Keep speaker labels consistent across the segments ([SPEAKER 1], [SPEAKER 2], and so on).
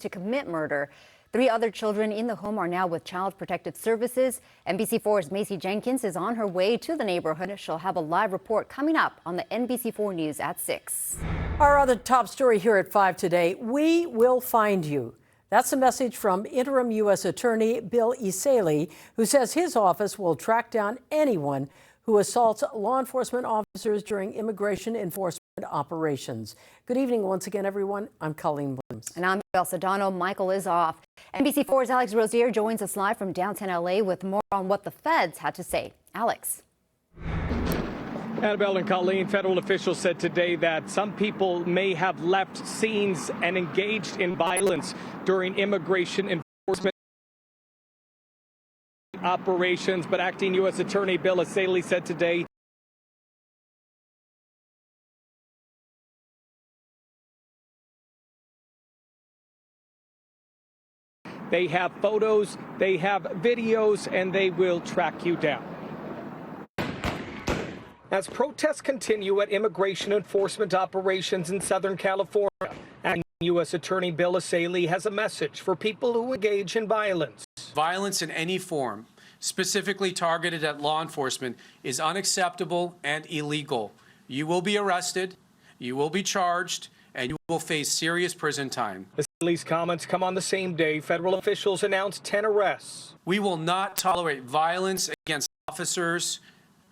[SPEAKER 1] to commit murder. 3 other children in the home are now with Child Protective Services. NBC4's Macy Jenkins is on her way to the neighborhood. She'll have a live report coming up on the NBC4 News at 6.
[SPEAKER 2] Our other top story here at 5 today, we will find you. That's a message from interim U.S. Attorney Bill Esaley, who says his office will track down anyone who assaults law enforcement officers during immigration enforcement operations. Good evening once again, everyone. I'm Colleen Williams.
[SPEAKER 1] And I'm Bel Sedano. Michael is off. NBC4's Alex Rosier joins us live from downtown L.A. with more on what the feds had to say. Alex.
[SPEAKER 3] Annabelle and Colleen, federal officials said today that some people may have left scenes and engaged in violence during immigration enforcement operations. But acting U.S. Attorney Bill Esaley said today they have photos, they have videos, and they will track you down. As protests continue at immigration enforcement operations in Southern California, and U.S. Attorney Bill Esaley has a message for people who engage in violence.
[SPEAKER 4] Violence in any form, specifically targeted at law enforcement, is unacceptable and illegal. You will be arrested, you will be charged, and you will face serious prison time.
[SPEAKER 3] Esaley's comments come on the same day federal officials announced 10 arrests.
[SPEAKER 4] We will not tolerate violence against officers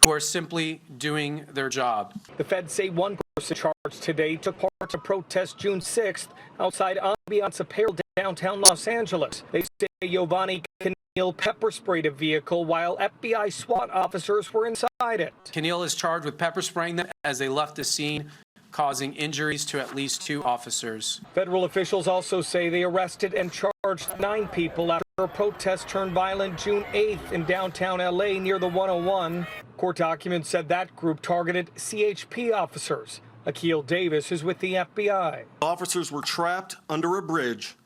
[SPEAKER 4] who are simply doing their job.
[SPEAKER 3] The feds say one person charged today took part in a protest June 6th outside Ambiance Apparel downtown Los Angeles. They say Giovanni Canil pepper sprayed a vehicle while FBI SWAT officers were inside it.
[SPEAKER 4] Canil is charged with pepper spraying them as they left the scene, causing injuries to at least 2 officers.
[SPEAKER 3] Federal officials also say they arrested and charged 9 people after a protest turned violent June 8th in downtown LA near the 101. Court documents said that group targeted CHP officers. Akil Davis is with the FBI.
[SPEAKER 5] Officers were trapped under a bridge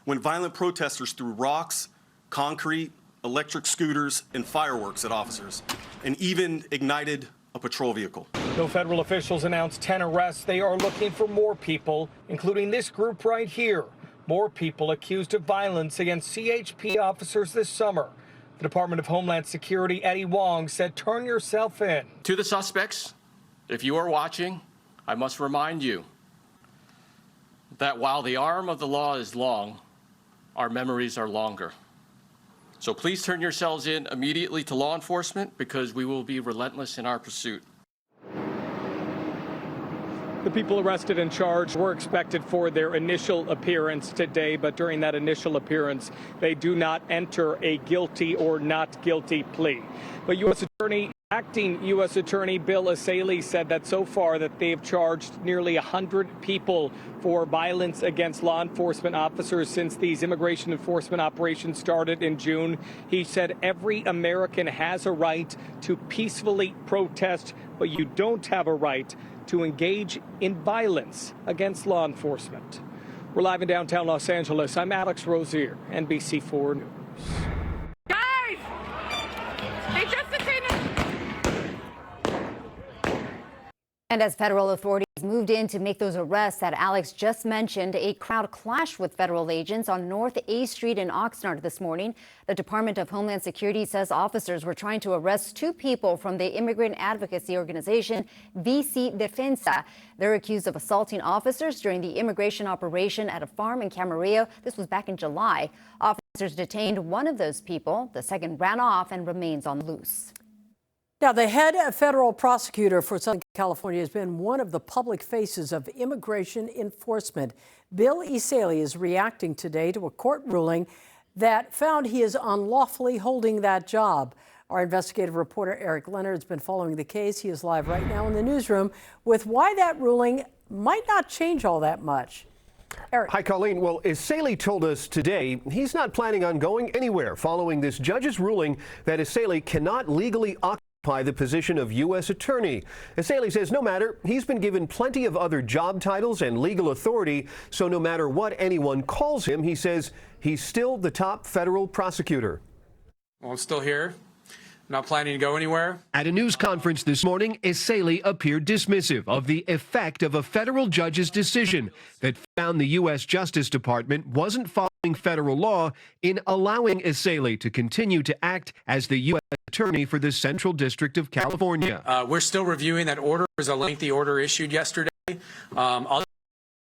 [SPEAKER 5] when violent protesters threw rocks, concrete, electric scooters, and fireworks at officers, and even ignited a patrol vehicle.
[SPEAKER 3] Though federal officials announced 10 arrests, they are looking for more people, including this group right here. More people accused of violence against CHP officers this summer. The Department of Homeland Security, Eddie Wong, said, turn yourself in.
[SPEAKER 6] To the suspects, if you are watching, I must remind you that while the arm of the law is long, our memories are longer. So please turn yourselves in immediately to law enforcement because we will be relentless in our pursuit.
[SPEAKER 3] The people arrested and charged were expected for their initial appearance today, but during that initial appearance, they do not enter a guilty or not guilty plea. But acting U.S. Attorney Bill Esaley said that so far that they've charged nearly 100 people for violence against law enforcement officers since these immigration enforcement operations started in June. He said every American has a right to peacefully protest, but you don't have a right to engage in violence against law enforcement. We're live in downtown Los Angeles. I'm Alex Rosier, NBC4 News.
[SPEAKER 7] Guys! They just detained.
[SPEAKER 1] And as federal authorities moved in to make those arrests that Alex just mentioned, a crowd clashed with federal agents on North A Street in Oxnard this morning. The Department of Homeland Security says officers were trying to arrest 2 people from the immigrant advocacy organization VC Defensa. They're accused of assaulting officers during the immigration operation at a farm in Camarillo. This was back in July. Officers detained one of those people. The second ran off and remains on loose.
[SPEAKER 2] Now, the head federal prosecutor for Southern California has been one of the public faces of immigration enforcement. Bill Esaley is reacting today to a court ruling that found he is unlawfully holding that job. Our investigative reporter Eric Leonard's been following the case. He is live right now in the newsroom with why that ruling might not change all that much. Eric.
[SPEAKER 8] Hi, Colleen. Well, Esaley told us today he's not planning on going anywhere following this judge's ruling that Esaley cannot legally occupy the position of U.S. Attorney. Esaley says no matter, he's been given plenty of other job titles and legal authority, so no matter what anyone calls him, he says he's still the top federal prosecutor.
[SPEAKER 4] Well, I'm still here. not planning to go anywhere.
[SPEAKER 8] At a news conference this morning, Essayli appeared dismissive of the effect of a federal judge's decision that found the U.S. Justice Department wasn't following federal law in allowing Essayli to continue to act as the U.S. Attorney for the Central District of California.
[SPEAKER 4] We're still reviewing that order. It was a lengthy order issued yesterday. I'll